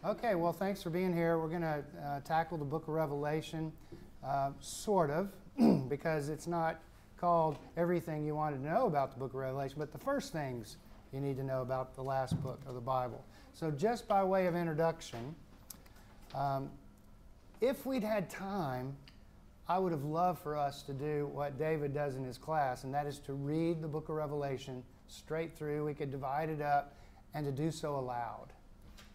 Okay, well, thanks for being here. We're going to tackle the book of Revelation, sort of, because it's not called everything you wanted to know about the book of Revelation, but the first things you need to know about the last book of the Bible. So just by way of introduction, if we'd had time, I would have loved for us to do what David does in his class, and that is to read the book of Revelation straight through. We could divide it up and to do so aloud.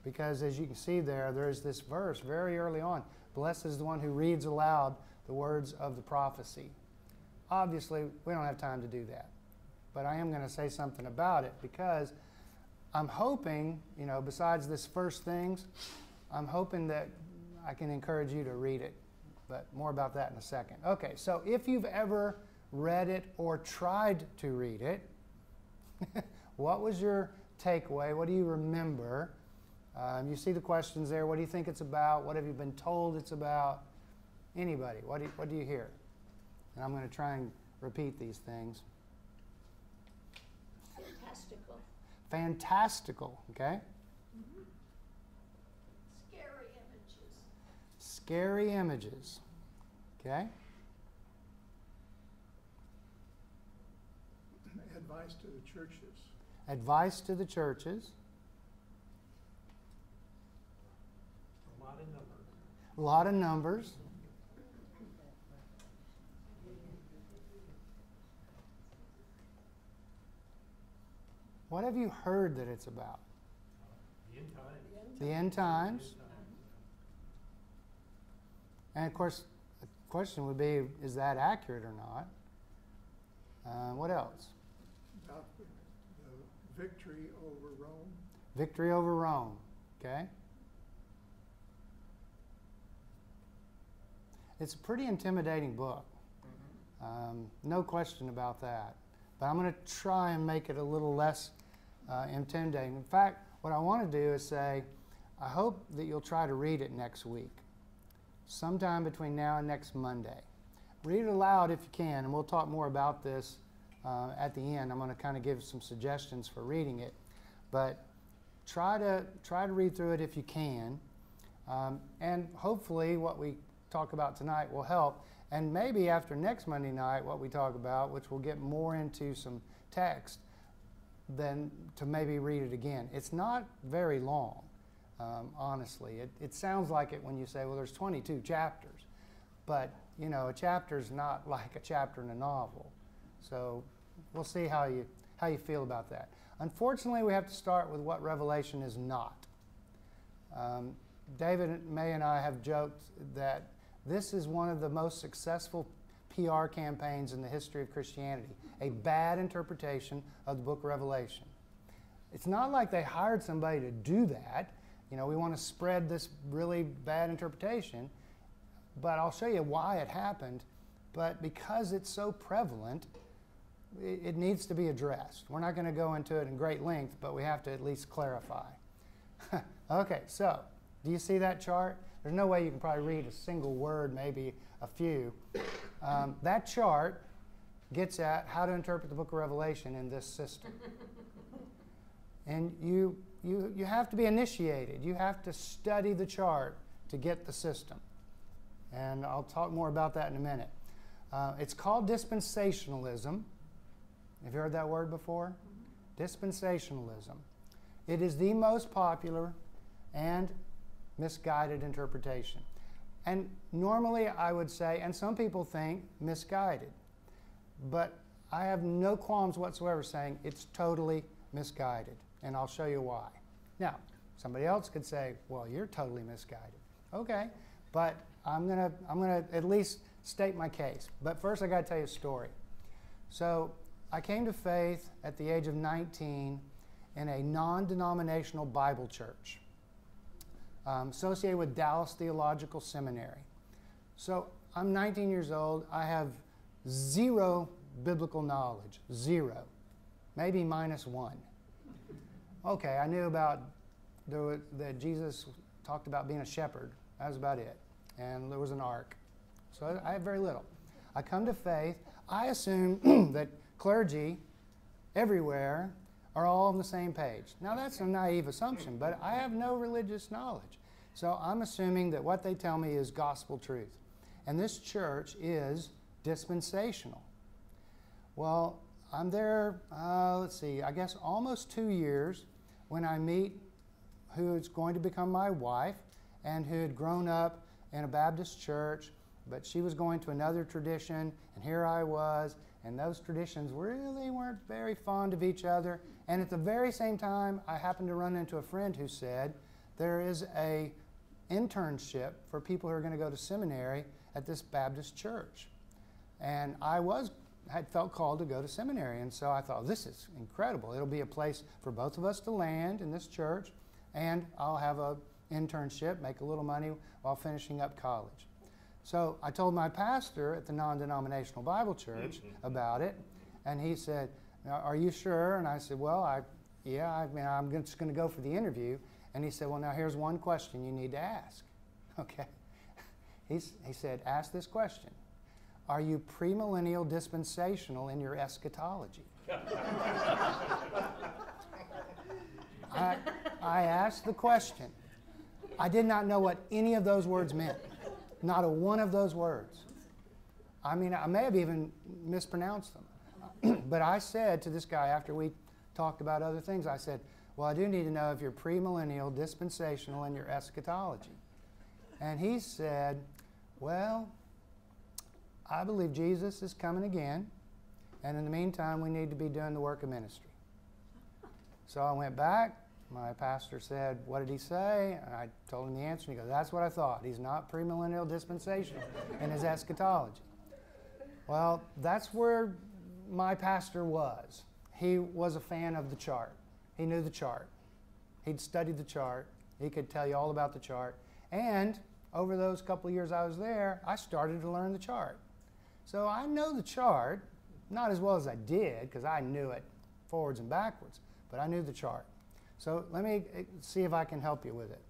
Because as you can see there's this verse very early on. Blessed is the one who reads aloud the words of the prophecy. Obviously, we don't have time to do that. But I am going to say something about it because I'm hoping, besides this first things, I'm hoping that I can encourage you to read it. But more about that in a second. Okay, so if you've ever read it or tried to read it, what was your takeaway? What do you remember? You see the questions there. What do you think it's about? What have you been told it's about? Anybody, what do you hear? And I'm going to try and repeat these things. Fantastical. Fantastical, okay? Mm-hmm. Scary images. Scary images, okay? Advice to the churches. Advice to the churches. A lot of numbers. A lot of numbers. What have you heard that it's about? The end times. The end times. And of course, the question would be, is that accurate or not? What else? About the victory over Rome. Victory over Rome, okay? It's a pretty intimidating book. No question about that. But I'm going to try and make it a little less intimidating. In fact, what I want to do is say, I hope that you'll try to read it next week, sometime between now and next Monday. Read it aloud if you can, and we'll talk more about this at the end. I'm going to kind of give some suggestions for reading it. But try to read through it if you can. And hopefully what we talk about tonight will help. And maybe after next Monday night, what we talk about, which we'll get more into some text, then to maybe read it again. It's not very long, honestly. It sounds like it when you say, well, there's 22 chapters. But, a chapter's not like a chapter in a novel. So we'll see how you feel about that. Unfortunately, we have to start with what Revelation is not. David, May, and I have joked that this is one of the most successful PR campaigns in the history of Christianity, a bad interpretation of the book of Revelation. It's not like they hired somebody to do that. We want to spread this really bad interpretation, but I'll show you why it happened. But because it's so prevalent, it needs to be addressed. We're not going to go into it in great length, but we have to at least clarify. Okay, so do you see that chart? There's no way you can probably read a single word, maybe a few. That chart gets at how to interpret the book of Revelation in this system. And you have to be initiated. You have to study the chart to get the system. And I'll talk more about that in a minute. It's called dispensationalism. Have you heard that word before? Dispensationalism. It is the most popular and misguided interpretation. And normally I would say, and some people think, misguided. But I have no qualms whatsoever saying it's totally misguided. And I'll show you why. Now, somebody else could say, well, you're totally misguided. Okay, but I'm gonna at least state my case. But first I gotta tell you a story. So I came to faith at the age of 19 in a non-denominational Bible church. Associated with Dallas Theological Seminary. So I'm 19 years old. I have zero biblical knowledge. Zero. Maybe -1. Okay, I knew about that Jesus talked about being a shepherd. That was about it. And there was an ark. So I had very little. I come to faith. I assume that clergy everywhere are all on the same page. Now, that's a naive assumption, but I have no religious knowledge. So I'm assuming that what they tell me is gospel truth. And this church is dispensational. Well, I'm there, I guess almost 2 years when I meet who is going to become my wife and who had grown up in a Baptist church, but she was going to another tradition, and here I was, and those traditions really weren't very fond of each other. And at the very same time, I happened to run into a friend who said, there is a internship for people who are going to go to seminary at this Baptist church. And I had felt called to go to seminary, and so I thought, this is incredible. It'll be a place for both of us to land in this church, and I'll have an internship, make a little money while finishing up college. So I told my pastor at the non-denominational Bible church about it, and he said, are you sure? And I said, well, I'm just going to go for the interview. And he said, well, now here's one question you need to ask. Okay. He said, ask this question. Are you premillennial dispensational in your eschatology? I asked the question. I did not know what any of those words meant. Not a one of those words. I mean, I may have even mispronounced them. But I said to this guy after we talked about other things, I said, well, I do need to know if you're premillennial, dispensational, in your eschatology. And he said, well, I believe Jesus is coming again, and in the meantime, we need to be doing the work of ministry. So I went back. My pastor said, what did he say? And I told him the answer, and he goes, that's what I thought. He's not premillennial dispensational in his eschatology. Well, that's where my pastor was. He was a fan of the chart. He knew the chart. He'd studied the chart. He could tell you all about the chart. And over those couple of years I was there, I started to learn the chart. So I know the chart, not as well as I did, because I knew it forwards and backwards, but I knew the chart. So let me see if I can help you with it.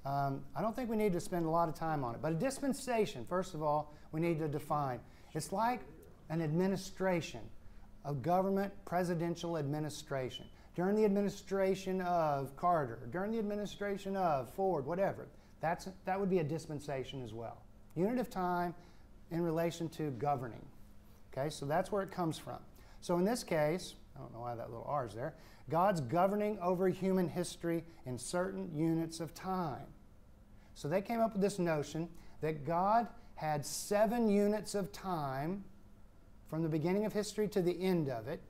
I don't think we need to spend a lot of time on it, but a dispensation, first of all, we need to define. It's like an administration, a government presidential administration. During the administration of Carter, during the administration of Ford, whatever, that would be a dispensation as well. Unit of time in relation to governing. Okay, so that's where it comes from. So in this case, I don't know why that little R is there, God's governing over human history in certain units of time. So they came up with this notion that God had 7 units of time from the beginning of history to the end of it,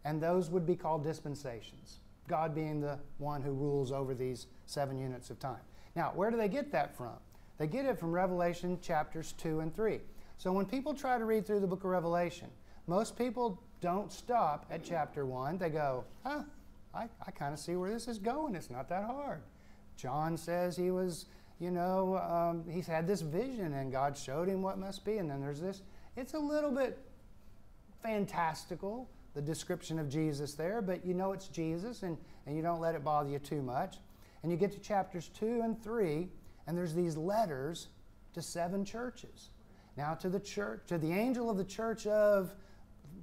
and those would be called dispensations, God being the one who rules over these 7 units of time. Now, where do they get that from? They get it from Revelation chapters 2 and 3. So when people try to read through the book of Revelation, most people don't stop at chapter 1. They go, I kind of see where this is going. It's not that hard. John says he was, he's had this vision and God showed him what must be. And then there's this. It's a little bit fantastical, the description of Jesus there, but you know it's Jesus and you don't let it bother you too much. And you get to chapters 2 and 3, and there's these letters to 7 churches. Now to the church, to the angel of the church of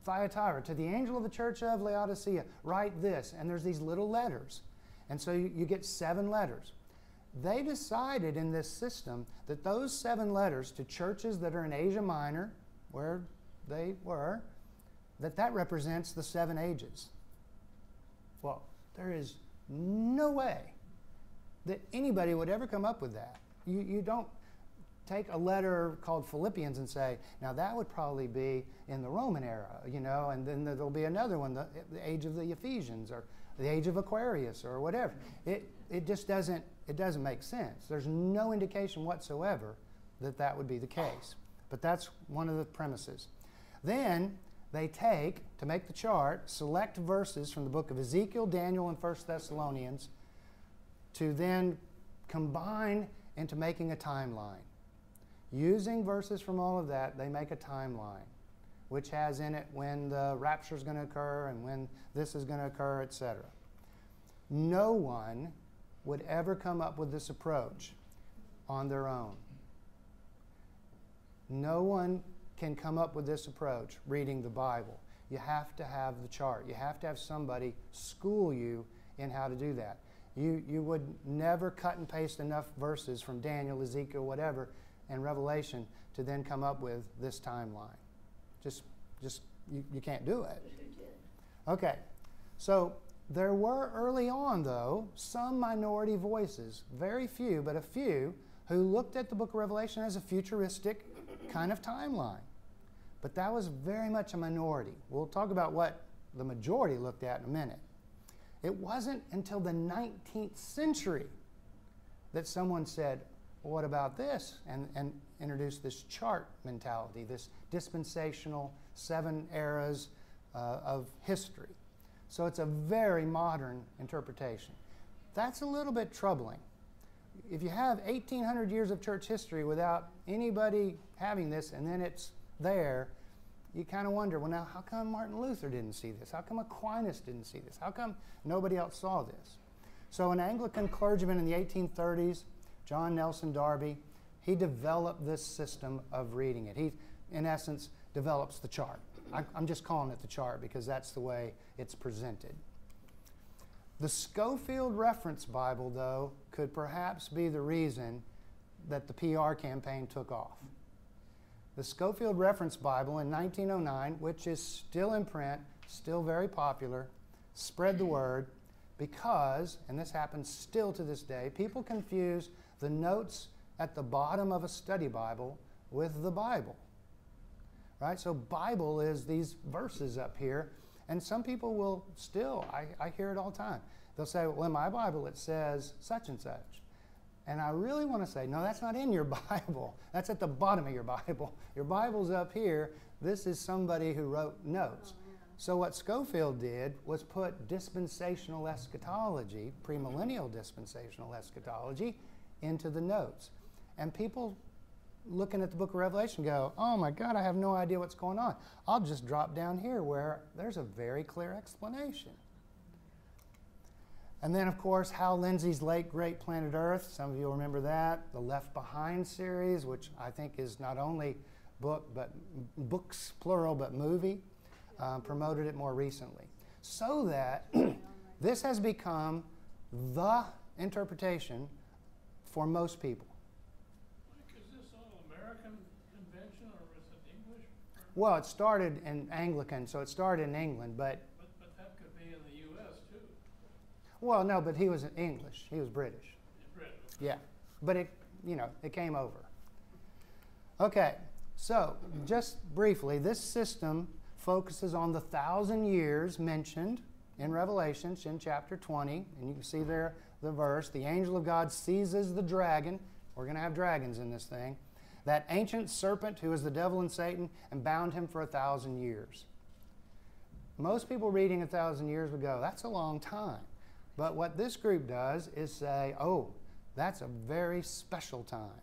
Thyatira, to the angel of the church of Laodicea, write this. And there's these little letters. And so you get 7 letters. They decided in this system that those 7 letters to churches that are in Asia Minor, where they were, that represents the 7 ages. Well, there is no way that anybody would ever come up with that. You don't take a letter called Philippians and say, now that would probably be in the Roman era, and then there'll be another one, the age of the Ephesians or the age of Aquarius or whatever. It just doesn't make sense. There's no indication whatsoever that would be the case. But that's one of the premises. Then they take, to make the chart, select verses from the book of Ezekiel, Daniel, and 1 Thessalonians to then combine into making a timeline. Using verses from all of that, they make a timeline, which has in it when the rapture is going to occur and when this is going to occur, etc. No one would ever come up with this approach on their own. No one can come up with this approach reading the Bible. you have to have the chart. You have to have somebody school you in how to do that. You would never cut and paste enough verses from Daniel, Ezekiel, whatever, and Revelation to then come up with this timeline. You can't do it. Okay, so there were early on, though, some minority voices, very few, but a few, who looked at the book of Revelation as a futuristic kind of timeline. But that was very much a minority. We'll talk about what the majority looked at in a minute. It wasn't until the 19th century that someone said, well, what about this? And introduced this chart mentality, this dispensational 7 eras of history. So it's a very modern interpretation. That's a little bit troubling. If you have 1,800 years of church history without anybody having this, and then it's there, you kind of wonder, well, now, how come Martin Luther didn't see this? How come Aquinas didn't see this? How come nobody else saw this? So an Anglican clergyman in the 1830s, John Nelson Darby, he developed this system of reading it. He, in essence, develops the chart. I'm just calling it the chart because that's the way it's presented. The Scofield Reference Bible, though, could perhaps be the reason that the PR campaign took off. The Scofield Reference Bible in 1909, which is still in print, still very popular, spread the word because, and this happens still to this day, people confuse the notes at the bottom of a study Bible with the Bible. Right? So Bible is these verses up here, and some people will still, I hear it all the time. They'll say, well, in my Bible it says such and such. And I really want to say, no, that's not in your Bible. That's at the bottom of your Bible. Your Bible's up here. This is somebody who wrote notes. So what Scofield did was put dispensational eschatology, premillennial dispensational eschatology, into the notes. And people looking at the book of Revelation go, oh my God, I have no idea what's going on. I'll just drop down here where there's a very clear explanation. And then, of course, Hal Lindsey's late great Planet Earth. Some of you remember that. The Left Behind series, which I think is not only books, plural, but movie, promoted it more recently. So that this has become the interpretation for most people. Is this all American convention or is it English? Well, it started in Anglican, so it started in England, but that could be in the U.S. too. well, no, but he was English. He was British. Britain. Yeah, but it came over. Okay, so just briefly, this system focuses on the 1,000 years mentioned in Revelation in chapter 20, and you can see there the verse, the angel of God seizes the dragon. We're going to have dragons in this thing. That ancient serpent who is the devil and Satan, and bound him for 1,000 years. Most people reading 1,000 years would go, that's a long time. But what this group does is say, oh, that's a very special time.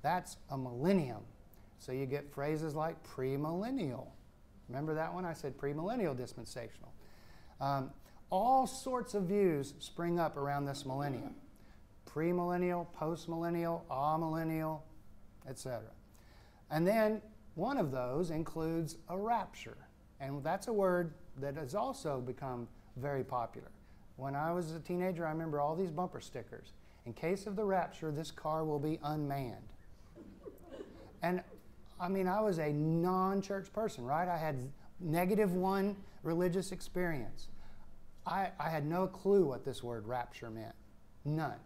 That's a millennium. So you get phrases like premillennial. Remember that one? I said premillennial dispensational. All sorts of views spring up around this millennium. Premillennial, postmillennial, amillennial, etc. And then one of those includes a rapture. And that's a word that has also become very popular. When I was a teenager, I remember all these bumper stickers. In case of the rapture, this car will be unmanned. And I mean, I was a non-church person, right? I had -1 religious experience. I had no clue what this word rapture meant. None.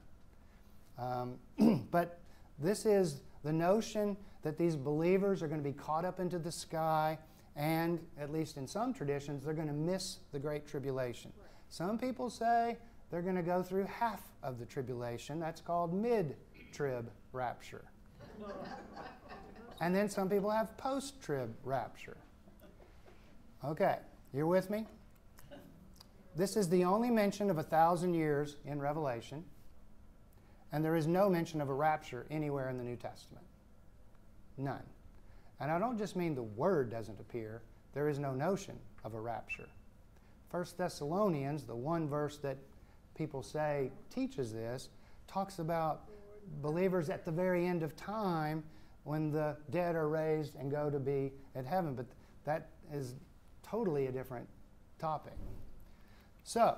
But this is the notion that these believers are going to be caught up into the sky, and at least in some traditions, they're going to miss the Great Tribulation. Some people say they're going to go through half of the tribulation. That's called mid-trib rapture. And then some people have post-trib rapture. Okay, you're with me? This is the only mention of 1,000 years in Revelation, and there is no mention of a rapture anywhere in the New Testament. None. And I don't just mean the word doesn't appear. There is no notion of a rapture. 1 Thessalonians, the one verse that people say teaches this, talks about believers at the very end of time when the dead are raised and go to be at heaven. But that is totally a different topic. So,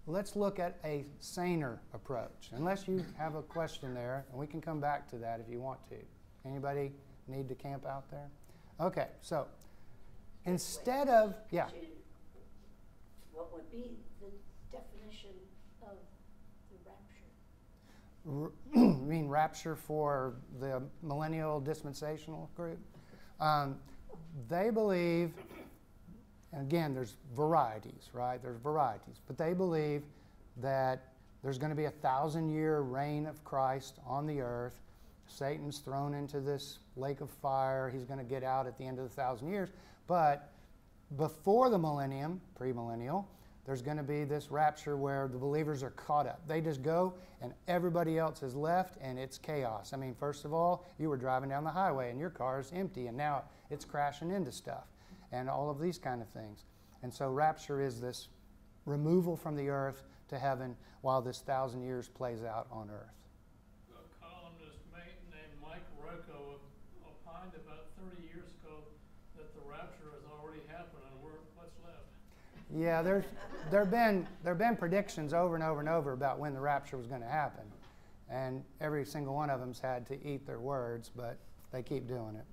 let's look at a saner approach. Unless you have a question there, and we can come back to that if you want to. Anybody need to camp out there? Okay, so instead of, yeah. What would be the definition of the rapture? You mean rapture for the millennial dispensational group? They believe, and again, there's varieties, right? There's varieties. But they believe that there's going to be a 1,000-year reign of Christ on the earth. Satan's thrown into this lake of fire. He's going to get out at the end of the 1,000 years. But before the millennium, premillennial, there's going to be this rapture where the believers are caught up. They just go and everybody else is left and it's chaos. I mean, first of all, you were driving down the highway and your car is empty and now it's crashing into stuff and all of these kind of things. And so rapture is this removal from the earth to heaven while this 1,000 years plays out on earth. A columnist named Mike Rocco opined about 30 years ago that the rapture has already happened and what's left. Yeah, there have been predictions over and over and over about when the rapture was going to happen. And every single one of them's had to eat their words, but they keep doing it.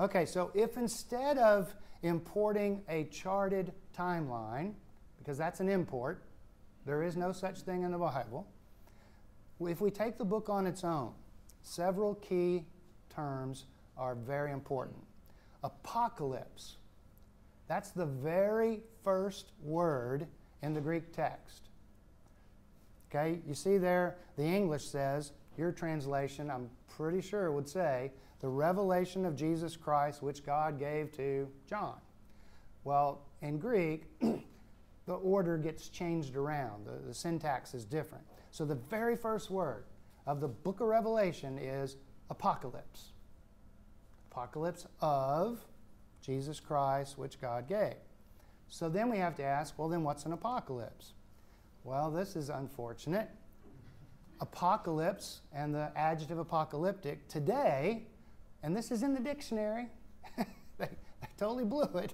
Okay, so if instead of importing a charted timeline, because that's an import, there is no such thing in the Bible, if we take the book on its own, several key terms are very important. Apocalypse. That's the very first word in the Greek text. Okay, you see there, the English says, your translation, I'm pretty sure would say, the revelation of Jesus Christ which God gave to John. Well, in Greek, the order gets changed around. The syntax is different. So the very first word of the book of Revelation is apocalypse. Apocalypse of Jesus Christ, which God gave. So then we have to ask, well, then what's an apocalypse? Well, this is unfortunate. Apocalypse and the adjective apocalyptic today, and this is in the dictionary, they totally blew it,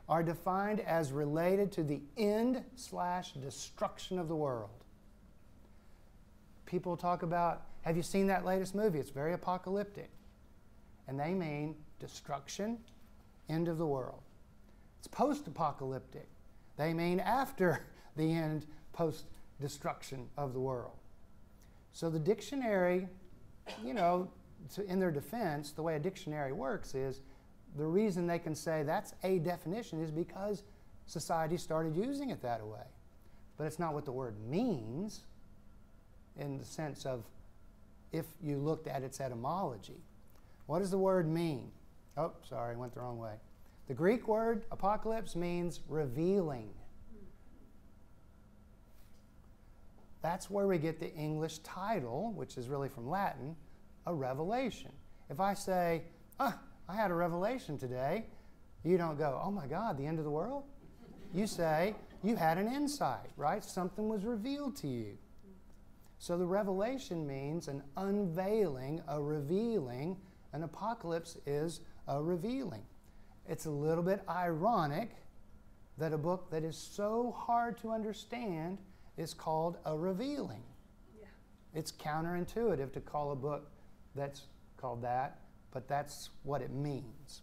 are defined as related to the end/destruction of the world. People talk about, have you seen that latest movie? It's very apocalyptic. And they mean destruction, end of the world. It's post-apocalyptic. They mean after the end, post-destruction of the world. So the dictionary, you know, in their defense, the way a dictionary works is the reason they can say that's a definition is because society started using it that way. But it's not what the word means in the sense of if you looked at its etymology. What does the word mean? Oh, sorry, I went the wrong way. The Greek word apocalypse means revealing. That's where we get the English title, which is really from Latin, a revelation. If I say, I had a revelation today, you don't go, oh my God, the end of the world? You say, you had an insight, right? Something was revealed to you. So the revelation means an unveiling, a revealing. An apocalypse is a revealing. It's a little bit ironic that a book that is so hard to understand is called a revealing. Yeah. It's counterintuitive to call a book that's called that, but that's what it means.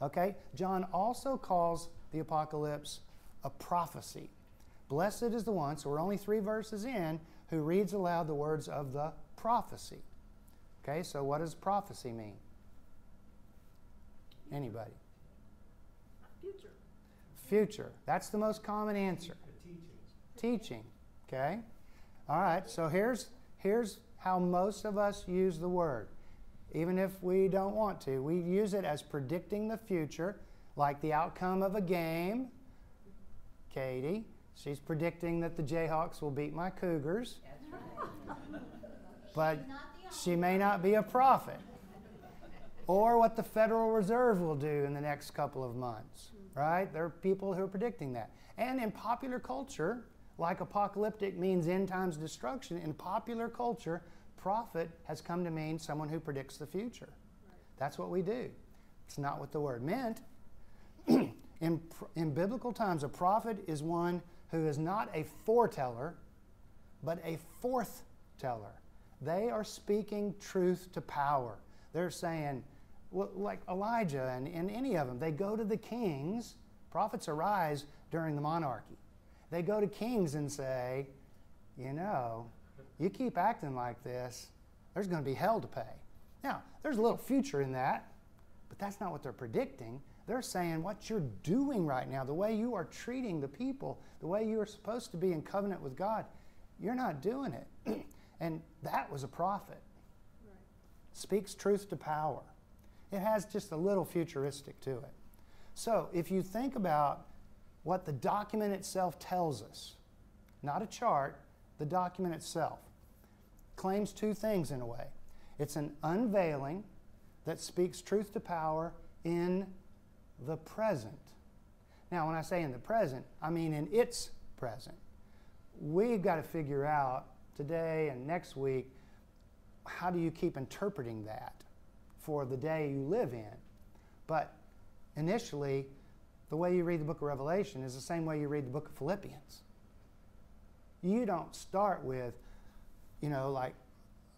Okay? John also calls the apocalypse a prophecy. Blessed is the one, so we're only 3 verses in, who reads aloud the words of the prophecy. Okay, so what does prophecy mean? Anybody? Future. Future. That's the most common answer. Teaching. Okay? All right, so here's how most of us use the word. Even if we don't want to. We use it as predicting the future, like the outcome of a game. Katie, she's predicting that the Jayhawks will beat my Cougars. But she may not be a prophet. Or what the Federal Reserve will do in the next couple of months, right? There are people who are predicting that. And in popular culture, like apocalyptic means end times destruction, in popular culture, prophet has come to mean someone who predicts the future. That's what we do. It's not what the word meant. In biblical times, a prophet is one who is not a foreteller, but a forth-teller. They are speaking truth to power. They're saying, well, like Elijah and any of them, they go to the kings. Prophets arise during the monarchy. They go to kings and say, you know, you keep acting like this, there's going to be hell to pay. Now, there's a little future in that, but that's not what they're predicting. They're saying what you're doing right now, the way you are treating the people, the way you are supposed to be in covenant with God, you're not doing it. And that was a prophet. Right. Speaks truth to power. It has just a little futuristic to it. So if you think about what the document itself tells us, not a chart, the document itself claims two things in a way. It's an unveiling that speaks truth to power in the present. Now, when I say in the present, I mean in its present. We've got to figure out today and next week, how do you keep interpreting that for the day you live in? But initially, the way you read the book of Revelation is the same way you read the book of Philippians. You don't start with, you know, like,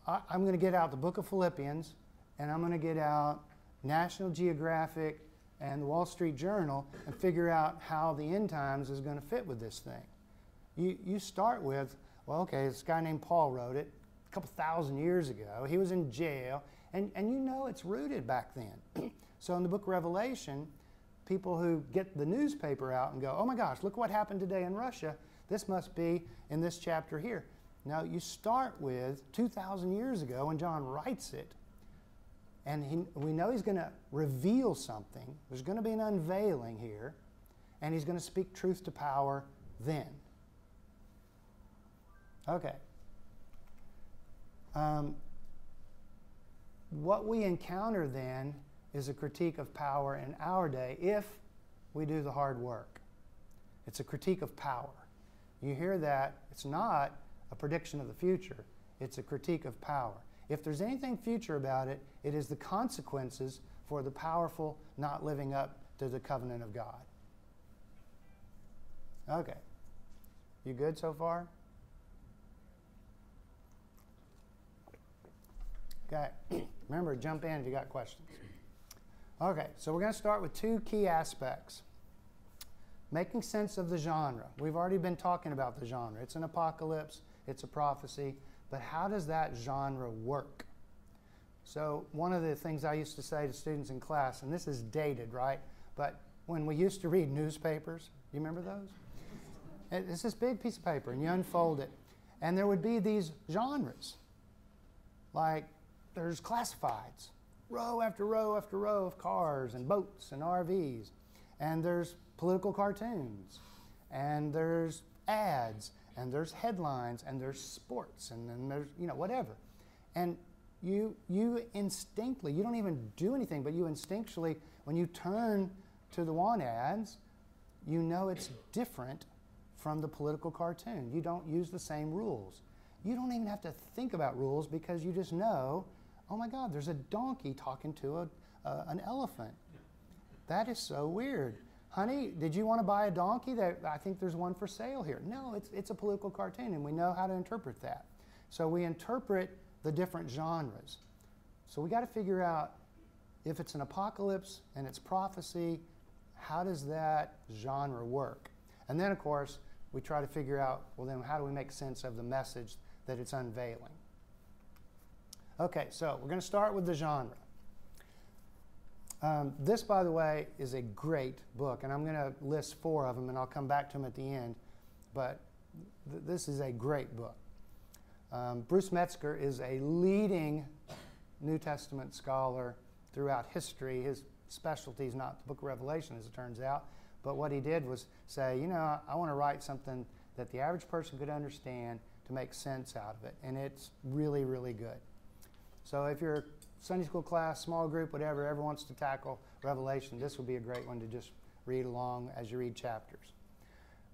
I'm going to get out the book of Philippians, and I'm going to get out National Geographic and the Wall Street Journal and figure out how the end times is going to fit with this thing. You start with, well, okay, this guy named Paul wrote it a couple thousand years ago. He was in jail, and you know it's rooted back then. So in the book of Revelation, people who get the newspaper out and go, oh my gosh, look what happened today in Russia. This must be in this chapter here. Now, you start with 2,000 years ago when John writes it, and we know he's going to reveal something. There's going to be an unveiling here, and he's going to speak truth to power then. Okay. What we encounter then is a critique of power in our day if we do the hard work. It's a critique of power. You hear that, it's not a prediction of the future. It's a critique of power. If there's anything future about it, it is the consequences for the powerful not living up to the covenant of God. Okay. You good so far? Okay. Remember, jump in if you got questions. Okay, so we're going to start with two key aspects. Making sense of the genre. We've already been talking about the genre. It's an apocalypse, it's a prophecy, but how does that genre work? So one of the things I used to say to students in class, and this is dated, right? But when we used to read newspapers, you remember those? It's this big piece of paper, and you unfold it, and there would be these genres. Like, there's classifieds, row after row after row of cars and boats and RVs, and there's political cartoons, and there's ads, and there's headlines, and there's sports, and then there's, you know, whatever. And you instinctively, you don't even do anything, but you instinctually, when you turn to the want ads, you know it's different from the political cartoon. You don't use the same rules. You don't even have to think about rules because you just know, oh my God, there's a donkey talking to an elephant. That is so weird. Honey, did you want to buy a donkey? I think there's one for sale here. No, it's a political cartoon, and we know how to interpret that. So we interpret the different genres. So we got to figure out if it's an apocalypse and it's prophecy, how does that genre work? And then, of course, we try to figure out, well, then how do we make sense of the message that it's unveiling? Okay, so we're going to start with the genre. This, by the way, is a great book, and I'm going to list 4 of them, and I'll come back to them at the end, but this is a great book. Bruce Metzger is a leading New Testament scholar throughout history. His specialty is not the book of Revelation, as it turns out, but what he did was say, you know, I want to write something that the average person could understand to make sense out of it, and it's really, really good. So if you're a Sunday school class, small group, whatever, ever wants to tackle Revelation, this would be a great one to just read along as you read chapters.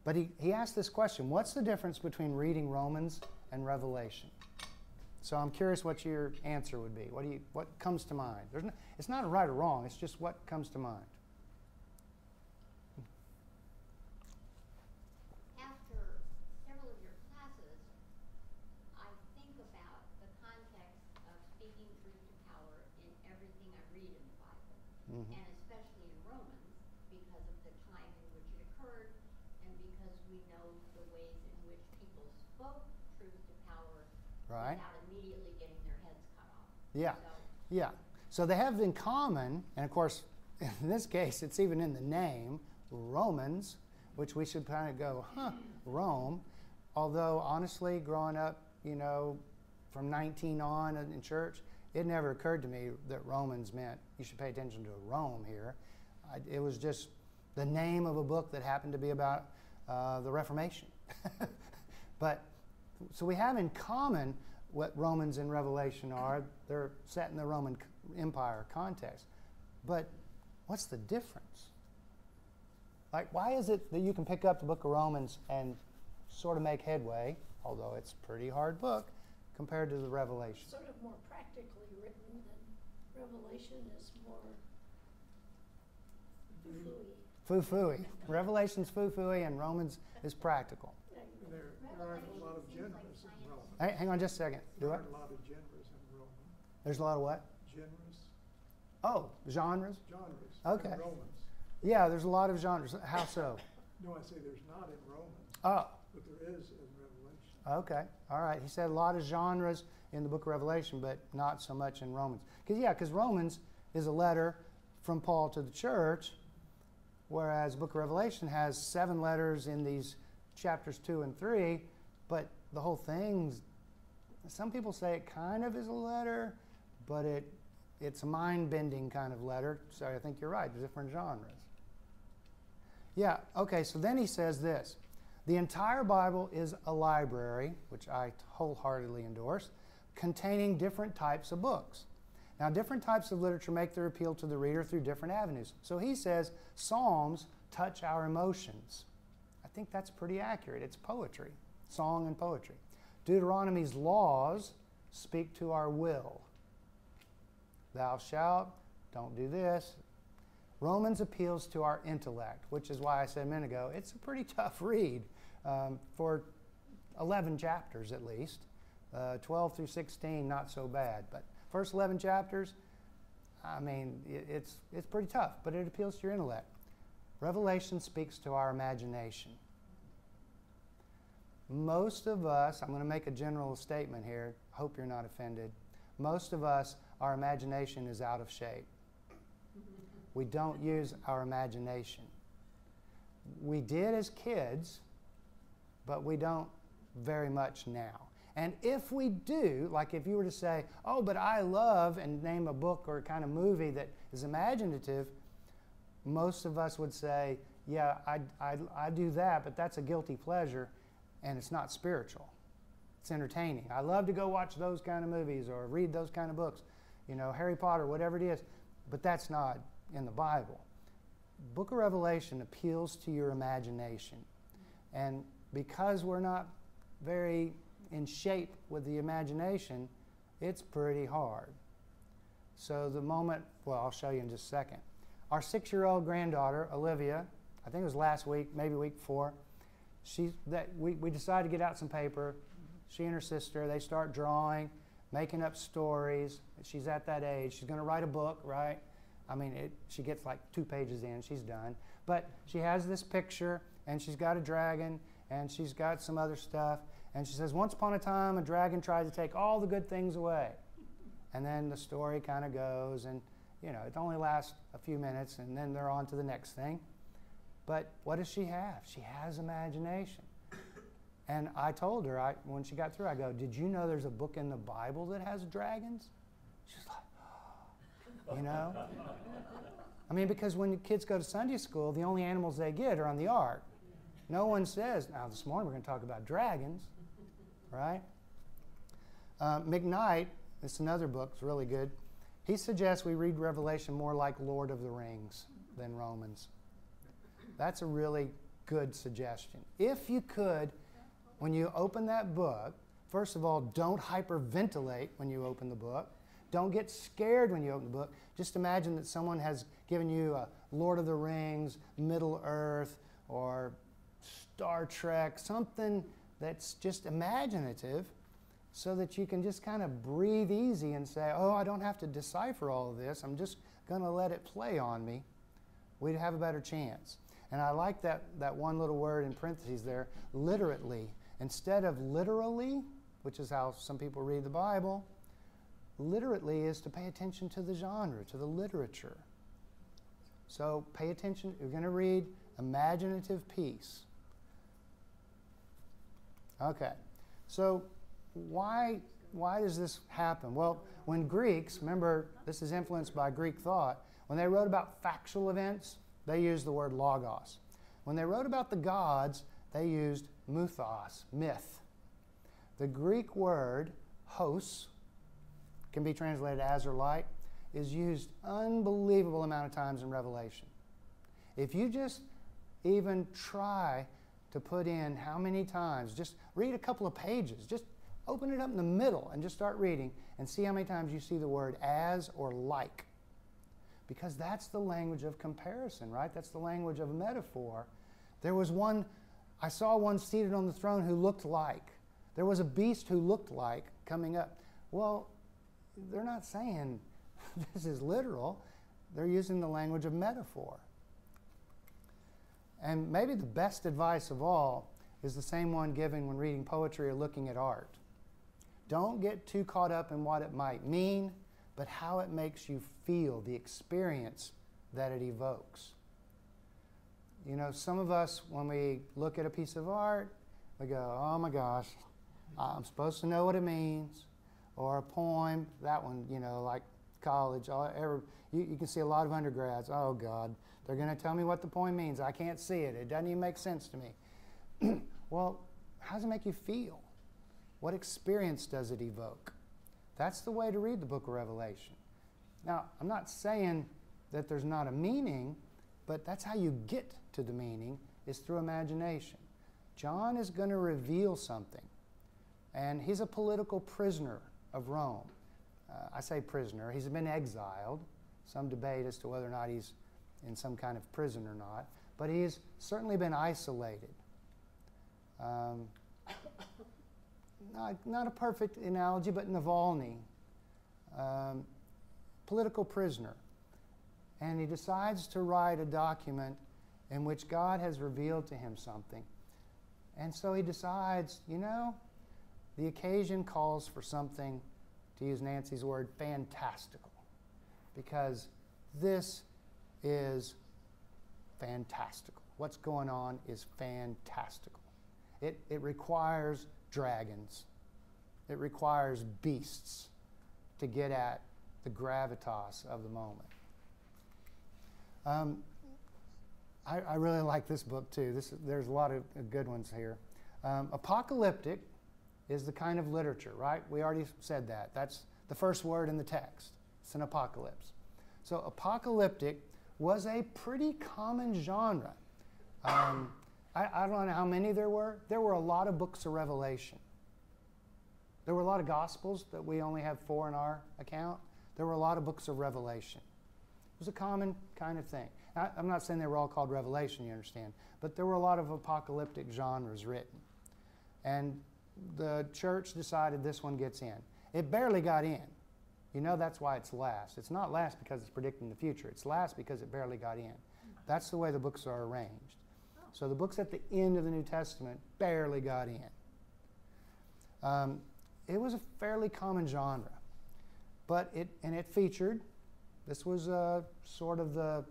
But he asked this question, what's the difference between reading Romans and Revelation? So I'm curious what your answer would be. What comes to mind? It's not a right or wrong, it's just what comes to mind. Mhm. and especially in Romans, because of the time in which it occurred, and because we know the ways in which people spoke truth to power Right. without immediately getting their heads cut off. Yeah. So, Yeah. So they have in common, and of course, in this case, it's even in the name, Romans, which we should kind of go, Rome. Although, honestly, growing up, from 19 on in church, it never occurred to me that Romans meant you should pay attention to Rome here. It was just the name of a book that happened to be about the Reformation. But, so we have in common what Romans and Revelation are. They're set in the Roman Empire context. But what's the difference? Like, why is it that you can pick up the book of Romans and sort of make headway, although it's a pretty hard book, compared to the Revelation? Sort of more practically written than Revelation is more foo-fooey. Foo-fooey. Revelation's foo-fooey and Romans is practical. There aren't a lot of genres in Romans. Hey, hang on just a second. Do There I? aren't a lot of genres in Romans. There's a lot of what? Genres, Oh, genres? genres Okay. in Romans. Yeah, there's a lot of genres. How so? No, I say there's not in Romans, Oh, but there is in Revelation. okay. All right. He said a lot of genres in the book of Revelation, but not so much in Romans. Because Romans is a letter from Paul to the church, whereas the book of Revelation has 7 letters in these chapters 2 and 3, but the whole thing's, some people say it kind of is a letter, but it's a mind-bending kind of letter, so I think you're right, there's different genres. Yeah, okay, so then he says this. The entire Bible is a library, which I wholeheartedly endorse, containing different types of books. Now, different types of literature make their appeal to the reader through different avenues. So he says Psalms touch our emotions. I think that's pretty accurate. It's poetry, song and poetry. Deuteronomy's laws speak to our will. Thou shalt, don't do this. Romans appeals to our intellect, which is why I said a minute ago, it's a pretty tough read for 11 chapters at least. 12 through 16, not so bad. But first 11 chapters, I mean, it's pretty tough, but it appeals to your intellect. Revelation speaks to our imagination. Most of us, I'm going to make a general statement here, hope you're not offended. Most of us, our imagination is out of shape. We don't use our imagination. We did as kids, but we don't very much now. And if we do, like if you were to say, oh, but I love, and name a book or a kind of movie that is imaginative, most of us would say, yeah, I do that, but that's a guilty pleasure, and it's not spiritual. It's entertaining. I love to go watch those kind of movies or read those kind of books, Harry Potter, whatever it is, but that's not in the Bible. Book of Revelation appeals to your imagination. And because we're not very in shape with the imagination, it's pretty hard. So the moment, well, I'll show you in just a second. Our 6-year-old granddaughter, Olivia, I think it was last week, maybe week before, we decided to get out some paper. She and her sister, they start drawing, making up stories. She's at that age. She's going to write a book, right? I mean, she gets like 2 pages in, she's done. But she has this picture, and she's got a dragon, and she's got some other stuff. And she says, once upon a time, a dragon tried to take all the good things away. And then the story kind of goes, and, it only lasts a few minutes, and then they're on to the next thing. But what does she have? She has imagination. And I told her, when she got through, I go, did you know there's a book in the Bible that has dragons? She's like, I mean, because when kids go to Sunday school, the only animals they get are on the ark. No one says, now this morning we're going to talk about dragons, right? McKnight, it's another book, it's really good. He suggests we read Revelation more like Lord of the Rings than Romans. That's a really good suggestion. If you could, when you open that book, first of all, don't hyperventilate when you open the book. Don't get scared when you open the book. Just imagine that someone has given you a Lord of the Rings, Middle Earth, or Star Trek, something that's just imaginative, so that you can just kind of breathe easy and say, oh, I don't have to decipher all of this. I'm just going to let it play on me. We'd have a better chance. And I like that one little word in parentheses there, literately. Instead of literally, which is how some people read the Bible, literately is to pay attention to the genre, to the literature. So pay attention. You're going to read imaginative piece. Okay. So why does this happen? Well, when Greeks, remember this is influenced by Greek thought, when they wrote about factual events, they used the word logos. When they wrote about the gods, they used mythos, myth. The Greek word hos, can be translated as or like, is used unbelievable amount of times in Revelation. If you just even try to put in how many times, just read a couple of pages, just open it up in the middle and just start reading and see how many times you see the word as or like. Because that's the language of comparison, right? That's the language of metaphor. There was one, I saw one seated on the throne who looked like. There was a beast who looked like coming up. Well, they're not saying this is literal. They're using the language of metaphor. And maybe the best advice of all is the same one given when reading poetry or looking at art. Don't get too caught up in what it might mean, but how it makes you feel, the experience that it evokes. You know, some of us, when we look at a piece of art, we go, oh my gosh, I'm supposed to know what it means. Or a poem, that one, you know, like college, you can see a lot of undergrads, oh God, they're going to tell me what the poem means. I can't see it. It doesn't even make sense to me. Well, how does it make you feel? What experience does it evoke? That's the way to read the book of Revelation. Now, I'm not saying that there's not a meaning, but that's how you get to the meaning, is through imagination. John is going to reveal something, and he's a political prisoner of Rome. I say prisoner. He's been exiled. Some debate as to whether or not he's in some kind of prison or not, but he's certainly been isolated. Not a perfect analogy, but Navalny, political prisoner. And he decides to write a document in which God has revealed to him something. And so he decides, you know, the occasion calls for something, to use Nancy's word, fantastical. Because this is fantastical. What's going on is fantastical. It requires dragons. It requires beasts to get at the gravitas of the moment. I really like this book too. There's a lot of good ones here. Apocalyptic is the kind of literature, right? We already said that. That's the first word in the text. It's an apocalypse. So apocalyptic was a pretty common genre. I don't know how many there were. There were a lot of books of Revelation. There were a lot of Gospels that we only have 4 in our account. There were a lot of books of Revelation. It was a common kind of thing. I'm not saying they were all called Revelation, you understand, but there were a lot of apocalyptic genres written. And the church decided this one gets in. It barely got in. You know that's why it's last. It's not last because it's predicting the future. It's last because it barely got in. That's the way the books are arranged. So the books at the end of the New Testament barely got in. It was a fairly common genre, but it featured, this was sort of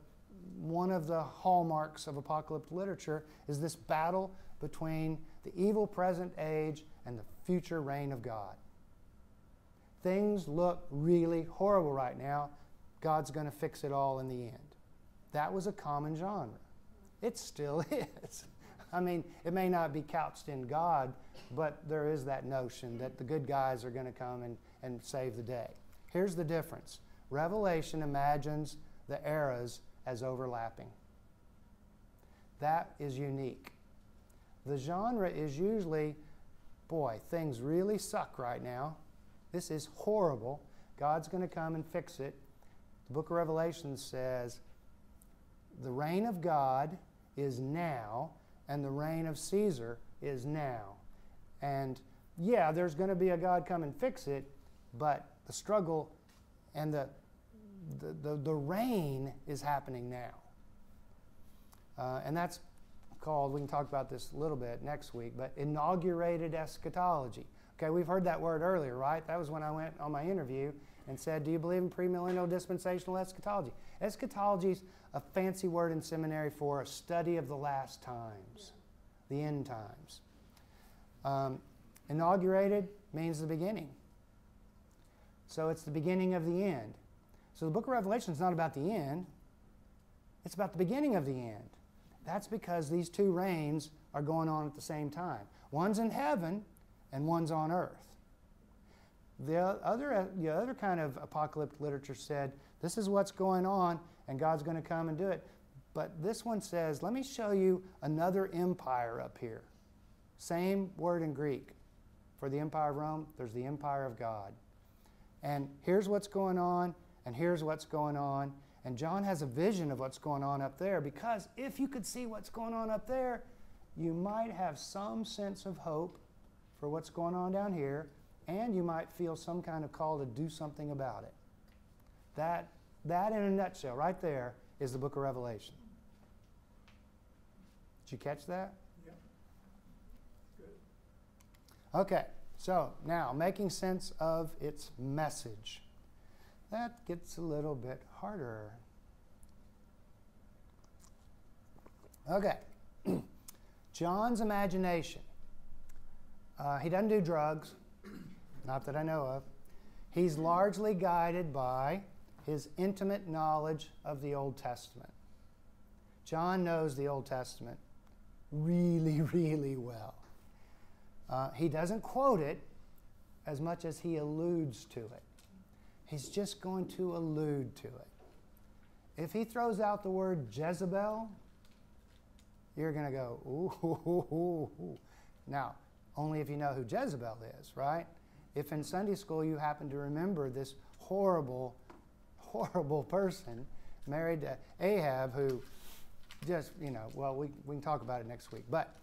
one of the hallmarks of apocalyptic literature, is this battle between the evil present age and the future reign of God. Things look really horrible right now. God's going to fix it all in the end. That was a common genre. It still is. I mean, it may not be couched in God, but there is that notion that the good guys are going to come and save the day. Here's the difference. Revelation imagines the eras as overlapping. That is unique. The genre is usually, boy, things really suck right now. This is horrible. God's going to come and fix it. The book of Revelation says, the reign of God is now, and the reign of Caesar is now. And yeah, there's going to be a God come and fix it, but the struggle and the reign is happening now. And that's called, we can talk about this a little bit next week, but inaugurated eschatology. Okay, we've heard that word earlier, right? That was when I went on my interview and said, do you believe in premillennial dispensational eschatology? Eschatology is a fancy word in seminary for a study of the last times, the end times. Inaugurated means the beginning. So it's the beginning of the end. So the book of Revelation is not about the end. It's about the beginning of the end. That's because these two reigns are going on at the same time. One's in heaven and one's on earth. The other kind of apocalyptic literature said, this is what's going on and God's going to come and do it. But this one says, let me show you another empire up here. Same word in Greek. For the empire of Rome, there's the empire of God. And here's what's going on, and here's what's going on. And John has a vision of what's going on up there, because if you could see what's going on up there, you might have some sense of hope for what's going on down here, and you might feel some kind of call to do something about it. That in a nutshell, right there, is the book of Revelation. Did you catch that? Yeah. Good. Okay, so now making sense of its message. That gets a little bit harder. Okay, John's imagination. He doesn't do drugs, not that I know of. He's largely guided by his intimate knowledge of the Old Testament. John knows the Old Testament really, really well. He doesn't quote it as much as he alludes to it. He's just going to allude to it. If he throws out the word Jezebel, you're going to go, ooh. Now, only if you know who Jezebel is, right? If in Sunday school you happen to remember this horrible, horrible person married to Ahab who just, well, we can talk about it next week. But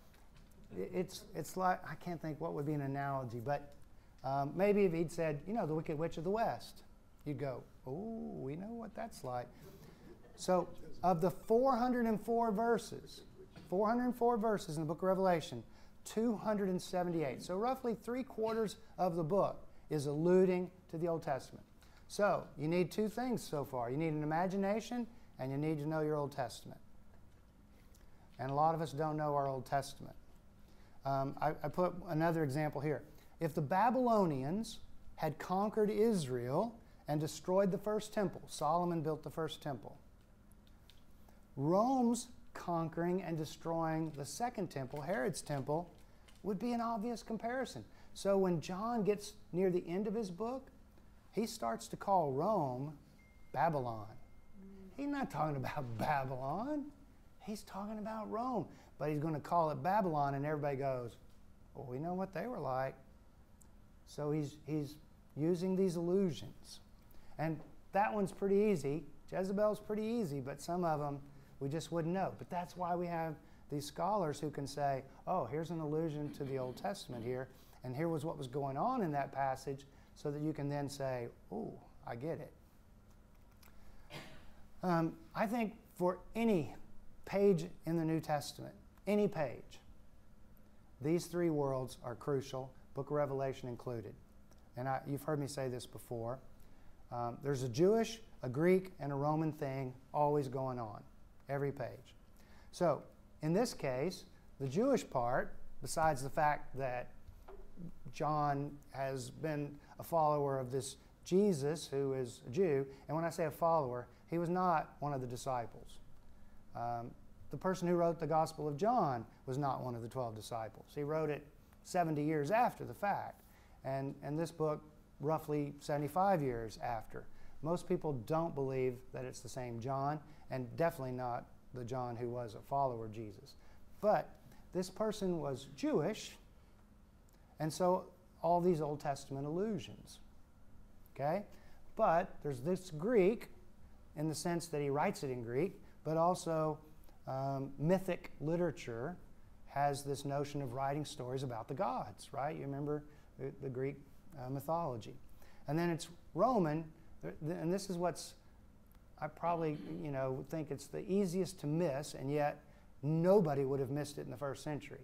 it's like, I can't think what would be an analogy, but maybe if he'd said, the Wicked Witch of the West, you'd go, oh, we know what that's like. So of the 404 verses in the book of Revelation, 278. So roughly 3/4 of the book is alluding to the Old Testament. So you need two things so far. You need an imagination and you need to know your Old Testament. And a lot of us don't know our Old Testament. I put another example here. If the Babylonians had conquered Israel and destroyed the first temple, Solomon built the first temple. Rome's conquering and destroying the second temple, Herod's temple, would be an obvious comparison. So when John gets near the end of his book, he starts to call Rome Babylon. He's not talking about Babylon. He's talking about Rome. But he's going to call it Babylon, and everybody goes, well, we know what they were like. So he's using these allusions. And that one's pretty easy. Jezebel's pretty easy, but some of them we just wouldn't know. But that's why we have these scholars who can say, oh, here's an allusion to the Old Testament here, and here was what was going on in that passage, so that you can then say, oh, I get it. I think for any page in the New Testament, any page, these three worlds are crucial, book of Revelation included. And you've heard me say this before. There's a Jewish, a Greek, and a Roman thing always going on, every page. So, in this case, the Jewish part, besides the fact that John has been a follower of this Jesus who is a Jew, and when I say a follower, he was not one of the disciples. The person who wrote the Gospel of John was not one of the 12 disciples. He wrote it 70 years after the fact, and this book roughly 75 years after. Most people don't believe that it's the same John, and definitely not the John who was a follower of Jesus. But this person was Jewish, and so all these Old Testament allusions. Okay? But there's this Greek in the sense that he writes it in Greek, but also mythic literature has this notion of writing stories about the gods, right? You remember the Greek mythology. And then it's Roman, and this is what's, I probably, think it's the easiest to miss, and yet nobody would have missed it in the first century.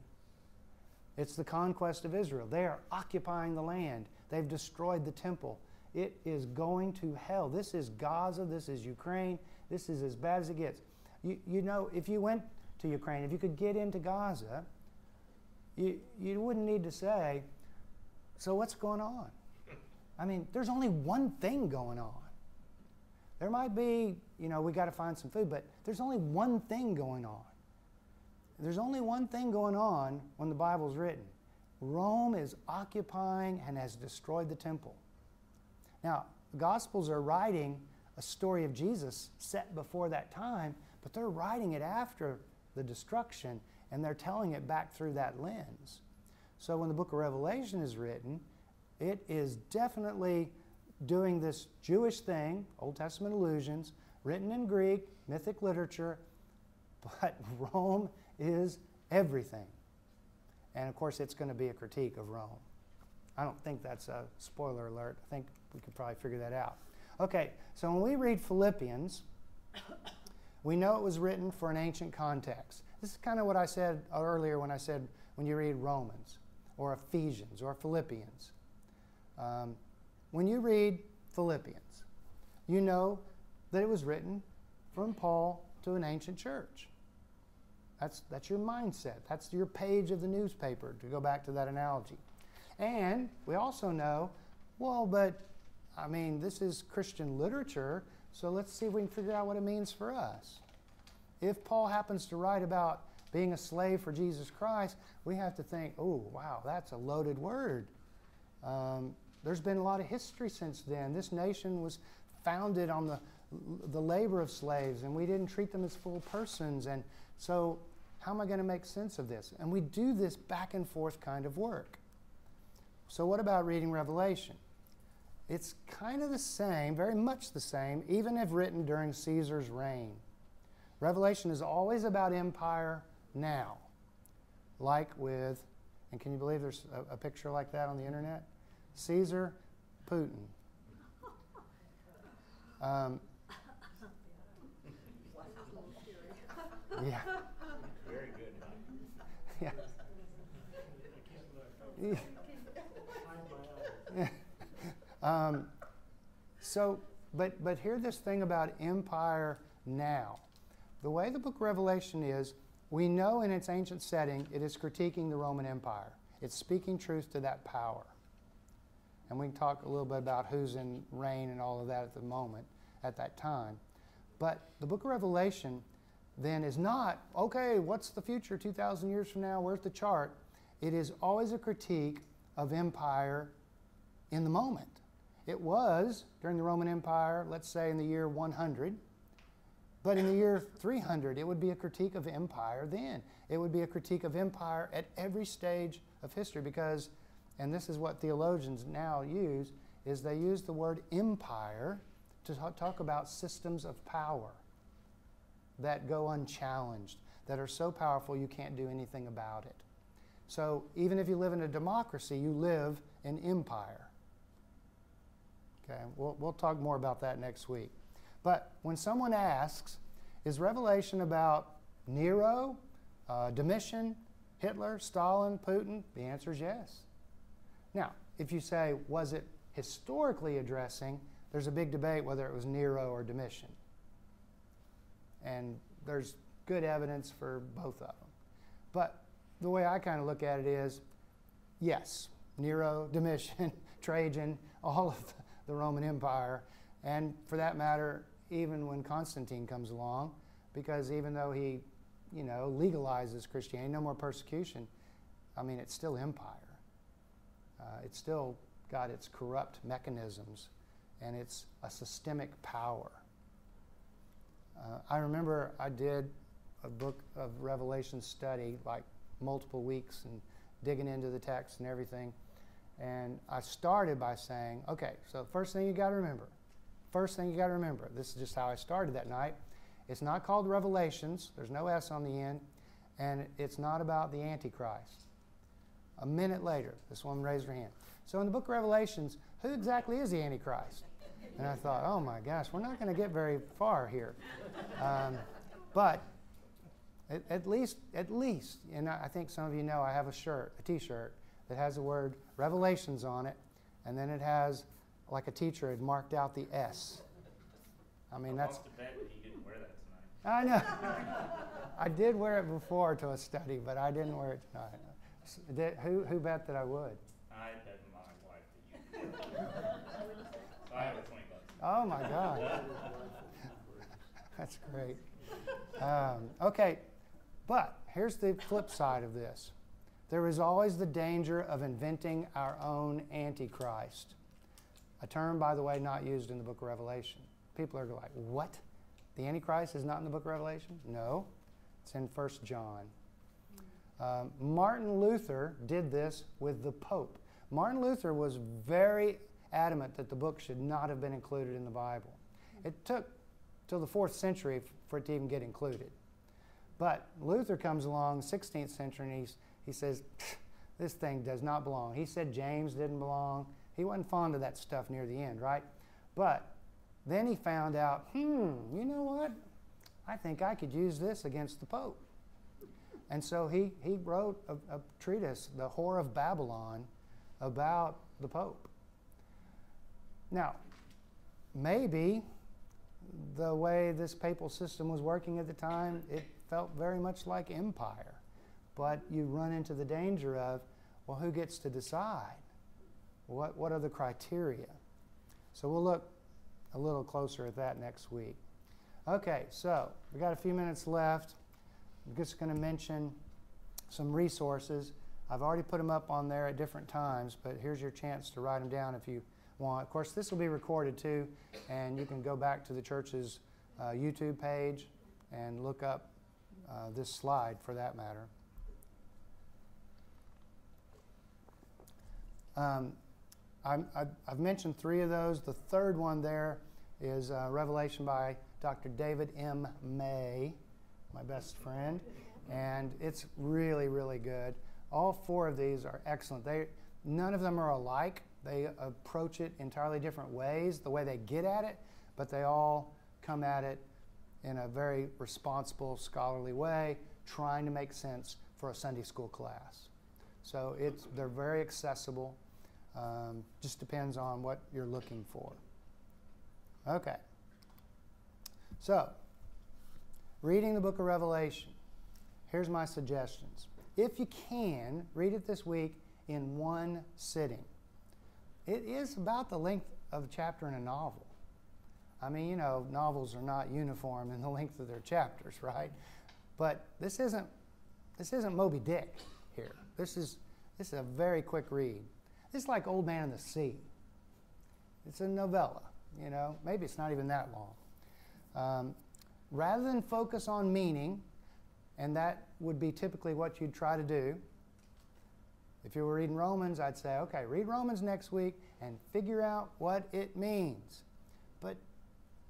It's the conquest of Israel. They are occupying the land. They've destroyed the temple. It is going to hell. This is Gaza. This is Ukraine. This is as bad as it gets. If you went to Ukraine, if you could get into Gaza, you wouldn't need to say, so what's going on? I mean, there's only one thing going on. There might be, we got to find some food, but there's only one thing going on. There's only one thing going on when the Bible's written. Rome is occupying and has destroyed the temple. Now, the Gospels are writing a story of Jesus set before that time, but they're writing it after the destruction, and they're telling it back through that lens. So when the book of Revelation is written, it is definitely doing this Jewish thing, Old Testament allusions, written in Greek, mythic literature, but Rome is everything. And of course, it's going to be a critique of Rome. I don't think that's a spoiler alert. I think we could probably figure that out. Okay, so when we read Philippians, we know it was written for an ancient context. This is kind of what I said earlier when I said when you read Romans or Ephesians or Philippians. When you read Philippians, you know that it was written from Paul to an ancient church. That's your mindset. That's your page of the newspaper, to go back to that analogy. And we also know, this is Christian literature, so let's see if we can figure out what it means for us. If Paul happens to write about being a slave for Jesus Christ, we have to think, oh, wow, that's a loaded word. There's been a lot of history since then. This nation was founded on the labor of slaves, and we didn't treat them as full persons. And so how am I going to make sense of this? And we do this back and forth kind of work. So what about reading Revelation? It's kind of the same, very much the same, even if written during Caesar's reign. Revelation is always about empire now. Like with, and can you believe there's a picture like that on the internet? Caesar, Putin. Yeah. Very good. Yeah. But hear this thing about empire now. The way the book of Revelation is, we know in its ancient setting it is critiquing the Roman Empire. It's speaking truth to that power. And we can talk a little bit about who's in reign and all of that at the moment, at that time. But the book of Revelation then is not, okay, what's the future 2,000 years from now? Where's the chart? It is always a critique of empire in the moment. It was during the Roman Empire, let's say in the year 100, but in the year 300, it would be a critique of empire then. It would be a critique of empire at every stage of history because, and this is what theologians now use, is they use the word empire to talk about systems of power that go unchallenged, that are so powerful you can't do anything about it. So even if you live in a democracy, you live in empire. Okay, we'll talk more about that next week. But when someone asks, is Revelation about Nero, Domitian, Hitler, Stalin, Putin? The answer is yes. Now, if you say, was it historically addressing, there's a big debate whether it was Nero or Domitian. And there's good evidence for both of them. But the way I kind of look at it is, yes, Nero, Domitian, Trajan, all of the Roman Empire, and for that matter, even when Constantine comes along, because even though he, legalizes Christianity, no more persecution, it's still empire. It's still got its corrupt mechanisms, and it's a systemic power. I remember I did a book of Revelation study, like multiple weeks, and digging into the text and everything. And I started by saying, okay, so first thing you got to remember, this is just how I started that night. It's not called Revelations. There's no S on the end. And it's not about the Antichrist. A minute later, this woman raised her hand. So in the book of Revelations, who exactly is the Antichrist? And I thought, oh my gosh, we're not going to get very far here. But at least, and I think some of you know I have a t-shirt that has the word Revelations on it, and then it has, like a teacher had marked out the S. I mean, that's... I'll bet you didn't wear that tonight. I know. I did wear it before to a study, but I didn't wear it tonight. Who bet that I would? I bet my wife that you would. So I have a $20. Oh my God. That's great. Okay, but here's the flip side of this. There is always the danger of inventing our own Antichrist. A term, by the way, not used in the book of Revelation. People are like, what? The Antichrist is not in the book of Revelation? No, it's in 1 John. Martin Luther did this with the Pope. Martin Luther was very adamant that the book should not have been included in the Bible. It took till the 4th century for it to even get included. But Luther comes along, 16th century, and he says, this thing does not belong. He said James didn't belong. He wasn't fond of that stuff near the end, right? But then he found out, you know what? I think I could use this against the Pope. And so he wrote a treatise, The Whore of Babylon, about the Pope. Now, maybe the way this papal system was working at the time, it felt very much like empire. But you run into the danger of, well, who gets to decide? What are the criteria? So we'll look a little closer at that next week. Okay, so we got a few minutes left. I'm just going to mention some resources. I've already put them up on there at different times, but here's your chance to write them down if you want. Of course, this will be recorded too, and you can go back to the church's YouTube page and look up this slide for that matter. I've mentioned 3 of those. The third one there is Revelation by Dr. David M. May, my best friend, and it's really, really good. All 4 of these are excellent. None of them are alike. They approach it entirely different ways, the way they get at it, but they all come at it in a very responsible, scholarly way, trying to make sense for a Sunday school class. So they're very accessible. Just depends on what you're looking for. Okay. So, reading the book of Revelation. Here's my suggestions. If you can, read it this week in one sitting. It is about the length of a chapter in a novel. I mean, you know, novels are not uniform in the length of their chapters, right? But this isn't Moby Dick here. This is a very quick read. It's like Old Man and the Sea. It's a novella, you know. Maybe it's not even that long. Rather than focus on meaning, and that would be typically what you'd try to do. If you were reading Romans, I'd say, okay, read Romans next week and figure out what it means. But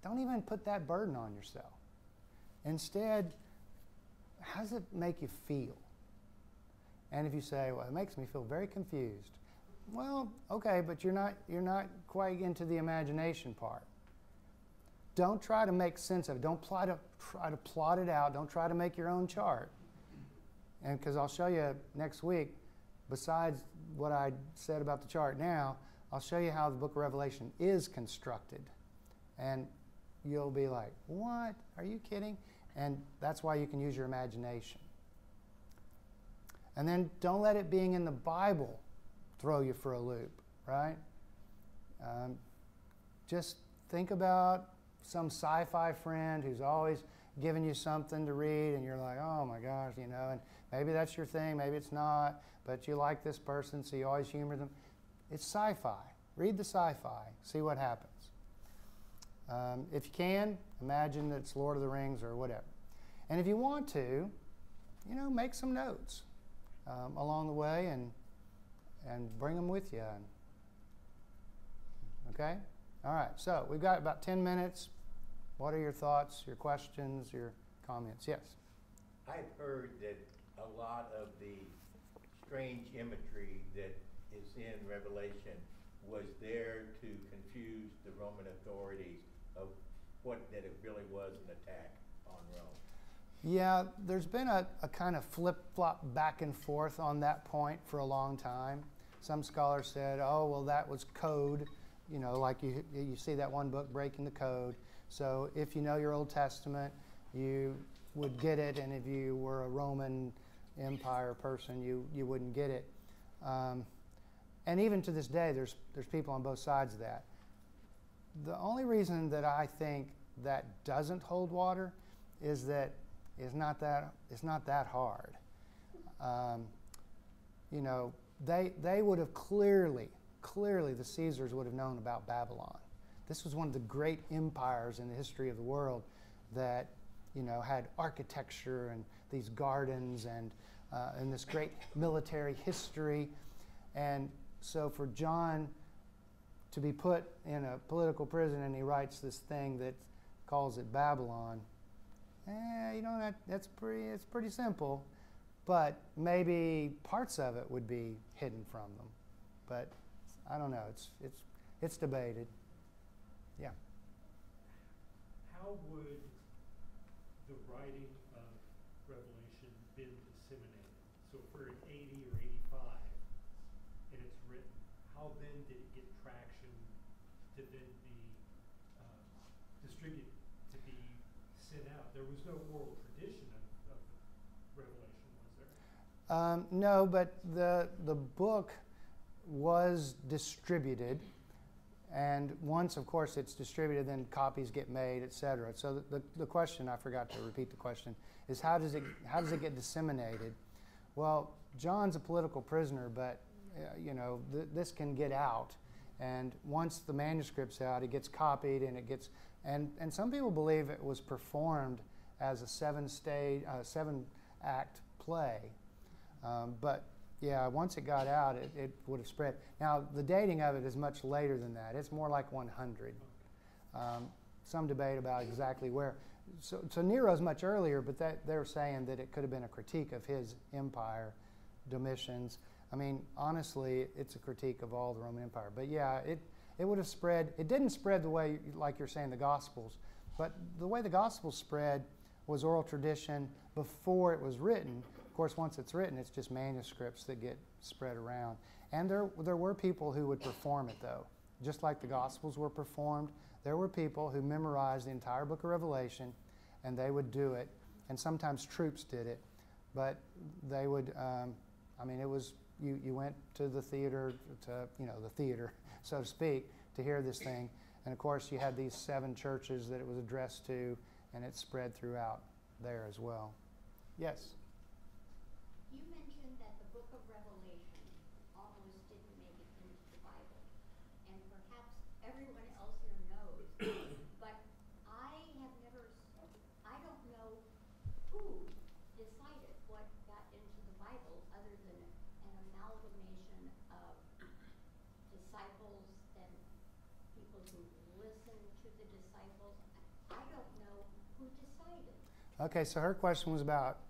don't even put that burden on yourself. Instead, how does it make you feel? And if you say, well, it makes me feel very confused. Well, okay, but you're not quite into the imagination part. Don't try to make sense of it. Don't try to plot it out. Don't try to make your own chart. And because I'll show you next week, besides what I said about the chart now, I'll show you how the book of Revelation is constructed. And you'll be like, what? Are you kidding? And that's why you can use your imagination. And then don't let it being in the Bible throw you for a loop, right? Just think about some sci-fi friend who's always giving you something to read, and you're like, oh my gosh, you know, and maybe that's your thing, maybe it's not, but you like this person, so you always humor them. It's sci-fi. Read the sci-fi. See what happens. If you can, imagine that it's Lord of the Rings or whatever. And if you want to, you know, make some notes along the way and bring them with you. Okay? All right, so we've got about 10 minutes. What are your thoughts, your questions, your comments? Yes? I've heard that a lot of the strange imagery that is in Revelation was there to confuse the Roman authorities of that it really was an attack on Rome. Yeah, there's been a kind of flip-flop back and forth on that point for a long time. Some scholars said, oh, well, that was code, you know, like you see that one book, Breaking the Code. So if you know your Old Testament, you would get it, and if you were a Roman Empire person, you wouldn't get it. And even to this day, there's people on both sides of that. The only reason that I think that doesn't hold water is that it's not that hard. You know, they would have clearly the Caesars would have known about Babylon. This was one of the great empires in the history of the world that, you know, had architecture and these gardens and this great military history. And so for John to be put in a political prison and he writes this thing that calls it Babylon, you know, it's pretty simple, but maybe parts of it would be hidden from them. But I don't know. It's debated. Yeah. How would the writing of Revelation been disseminated? So if we're in 80 or 85 and it's written, how then did it get traction to then be distributed, to be sent out? There was no oral tradition of Revelation, was there? No, but the book was distributed, and once, of course, it's distributed, then copies get made, etc. So the question, I forgot to repeat the question, is how does it get disseminated? Well, John's a political prisoner, but you know, this can get out, and once the manuscript's out, it gets copied, and it gets and some people believe it was performed as a seven-act play, but yeah, once it got out, it would have spread. Now, the dating of it is much later than that. It's more like 100. Some debate about exactly where. So Nero's much earlier, but they're saying that it could have been a critique of his empire, Domitian's. I mean, honestly, it's a critique of all the Roman Empire. But yeah, it would have spread. It didn't spread the way, like you're saying, the Gospels. But the way the Gospels spread was oral tradition before it was written. Of course, once it's written, it's just manuscripts that get spread around. And there were people who would perform it, though. Just like the Gospels were performed, there were people who memorized the entire book of Revelation, and they would do it. And sometimes troops did it. But they would, I mean, it was, you went to the theater, the theater, so to speak, to hear this thing. And of course, you had these 7 churches that it was addressed to, and it spread throughout there as well. Yes? You mentioned that the book of Revelation almost didn't make it into the Bible, and perhaps everyone else here knows, but I don't know who decided what got into the Bible other than an amalgamation of disciples and people who listened to the disciples. I don't know who decided. Okay, so her question was about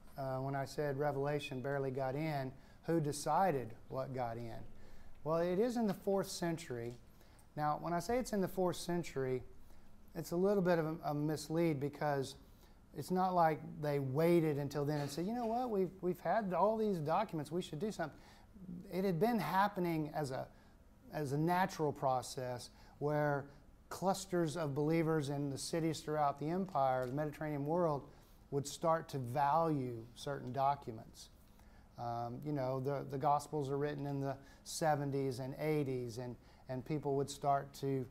when I said Revelation barely got in, who decided what got in? Well, it is in the 4th century. Now, when I say it's in the 4th century, it's a little bit of a mislead, because it's not like they waited until then and said, you know what, we've had all these documents, we should do something. It had been happening as a natural process where clusters of believers in the cities throughout the empire, the Mediterranean world, would start to value certain documents. The Gospels are written in the 70s and 80s, and people would start to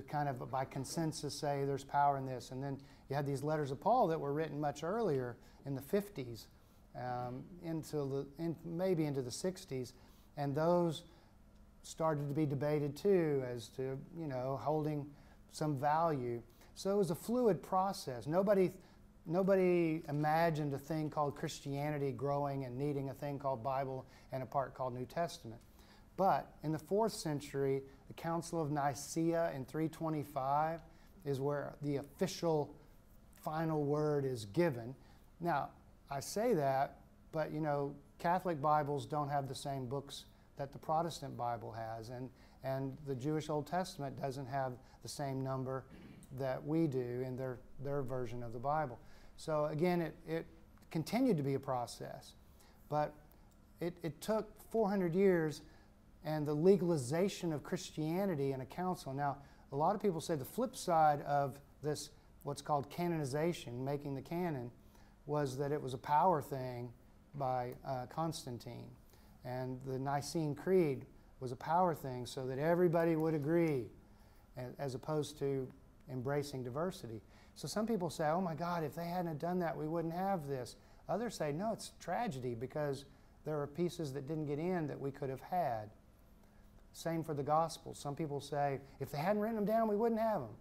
kind of by consensus say there's power in this. And then you had these letters of Paul that were written much earlier in the 50s, maybe into the 60s, and those started to be debated too as to, holding some value. So it was a fluid process. Nobody imagined a thing called Christianity growing and needing a thing called Bible and a part called New Testament. But in the 4th century, the Council of Nicaea in 325 is where the official final word is given. Now, I say that, but Catholic Bibles don't have the same books that the Protestant Bible has, and the Jewish Old Testament doesn't have the same number that we do in their version of the Bible. So again, it continued to be a process, but it took 400 years and the legalization of Christianity in a council. Now, a lot of people say the flip side of this, what's called canonization, making the canon, was that it was a power thing by Constantine. And the Nicene Creed was a power thing so that everybody would agree, as opposed to embracing diversity. So some people say, oh my God, if they hadn't done that, we wouldn't have this. Others say, no, it's tragedy because there are pieces that didn't get in that we could have had. Same for the Gospels. Some people say, if they hadn't written them down, we wouldn't have them.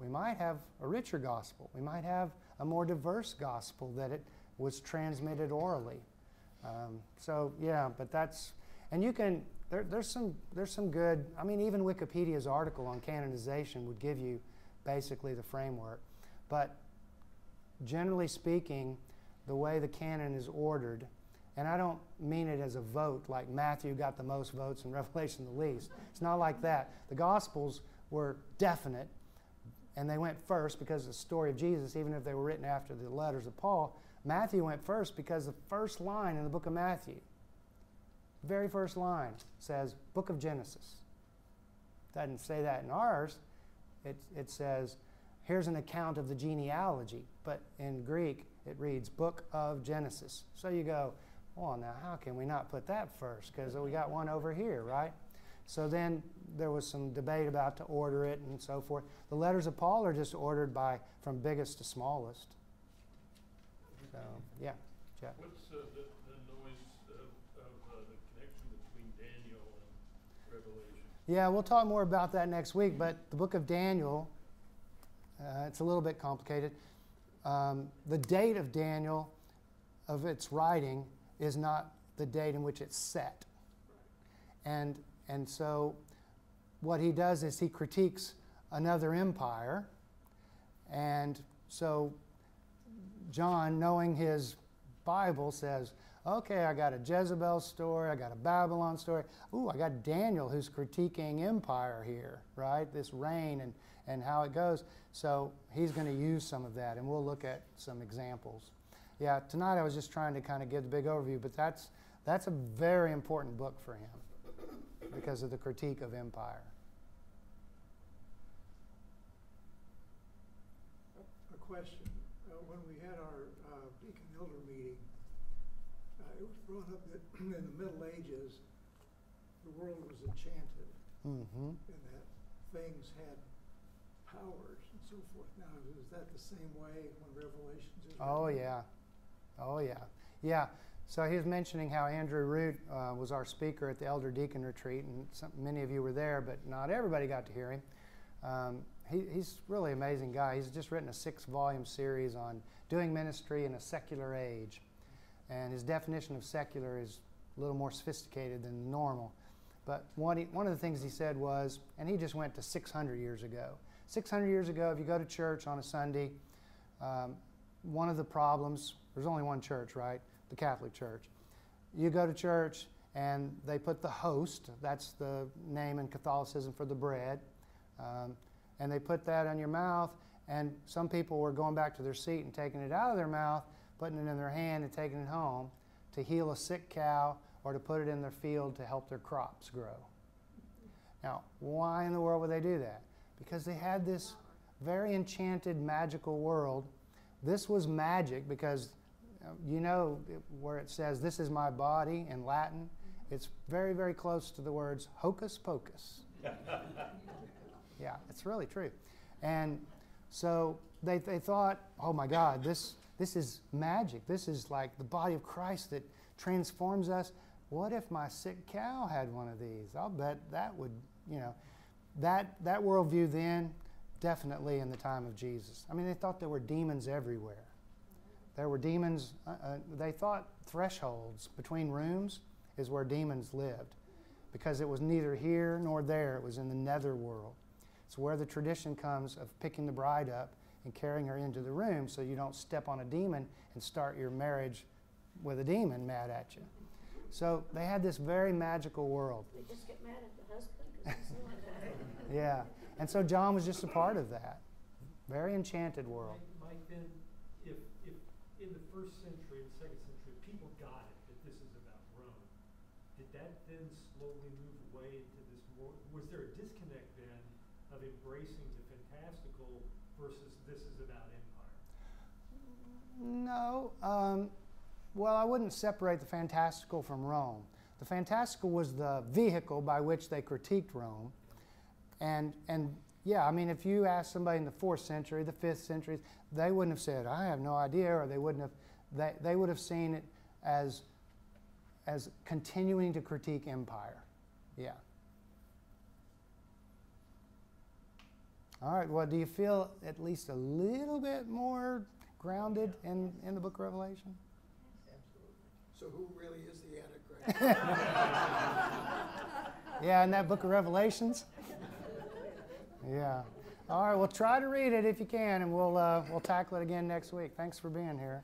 We might have a richer gospel. We might have a more diverse gospel that it was transmitted orally. So yeah, but that's, and you can, there's some good, I mean, even Wikipedia's article on canonization would give you basically the framework. But generally speaking, the way the canon is ordered, and I don't mean it as a vote, like Matthew got the most votes and Revelation the least. It's not like that. The Gospels were definite, and they went first because of the story of Jesus, even if they were written after the letters of Paul. Matthew went first because the first line in the book of Matthew, very first line, says, Book of Genesis. Doesn't say that in ours. It says, here's an account of the genealogy, but in Greek it reads Book of Genesis. So you go, well, now how can we not put that first? Because we got one over here, right? So then there was some debate about to order it and so forth. The letters of Paul are just ordered from biggest to smallest. So, yeah, Jeff. What's the noise of the connection between Daniel and Revelation? Yeah, we'll talk more about that next week, but the book of Daniel, it's a little bit complicated. The date of Daniel, of its writing, is not the date in which it's set. And so what he does is he critiques another empire, and so John, knowing his Bible, says, okay, I got a Jezebel story, I got a Babylon story. Ooh, I got Daniel who's critiquing empire here, right? This reign and how it goes. So he's going to use some of that, and we'll look at some examples. Yeah, tonight I was just trying to kind of give the big overview, but that's a very important book for him because of the critique of empire. A question. When we had our deacon elder meeting, it was brought up that in the Middle Ages, the world was enchanted, and that things had powers and so forth. Now, is that the same way when Revelations is written? Oh, yeah. Oh, yeah. Yeah. So he was mentioning how Andrew Root was our speaker at the Elder Deacon Retreat, and many of you were there, but not everybody got to hear him. He's really an amazing guy. He's just written a 6-volume series on doing ministry in a secular age. And his definition of secular is a little more sophisticated than normal. But one of the things he said was, and he just went to 600 years ago. 600 years ago, if you go to church on a Sunday, one of the problems, there's only one church, right? The Catholic Church. You go to church and they put the host, that's the name in Catholicism for the bread, and they put that on your mouth, and some people were going back to their seat and taking it out of their mouth, putting it in their hand and taking it home to heal a sick cow or to put it in their field to help their crops grow. Now, why in the world would they do that? Because they had this very enchanted, magical world. This was magic because, you know, where it says, this is my body in Latin, it's very, very close to the words hocus pocus. Yeah, it's really true. And so they thought, oh my God, this is magic. This is like the body of Christ that transforms us. What if my sick cow had one of these? I'll bet that would, you know, that worldview then, definitely in the time of Jesus. I mean, they thought there were demons everywhere. There were demons, they thought thresholds between rooms is where demons lived because it was neither here nor there. It was in the nether world. It's where the tradition comes of picking the bride up and carrying her into the room so you don't step on a demon and start your marriage with a demon mad at you. So they had this very magical world. They just get mad at the husband because he's so unhappy. Yeah. And so John was just a part of that. Very enchanted world. Mike, then, if in the first century and second century, people got it, that this is about Rome, did that then slowly move away into this more, was there a disconnect then of embracing the fantastical versus this is about empire? No. Well, I wouldn't separate the fantastical from Rome. The fantastical was the vehicle by which they critiqued Rome. And yeah, I mean, if you ask somebody in the 4th century, the 5th century, they wouldn't have said, I have no idea, or they wouldn't have, they would have seen it as continuing to critique empire. Yeah. All right, well, do you feel at least a little bit more grounded in the book of Revelation? So who really is the Antichrist? Yeah, in that book of Revelations? Yeah. All right, well, try to read it if you can, and we'll tackle it again next week. Thanks for being here.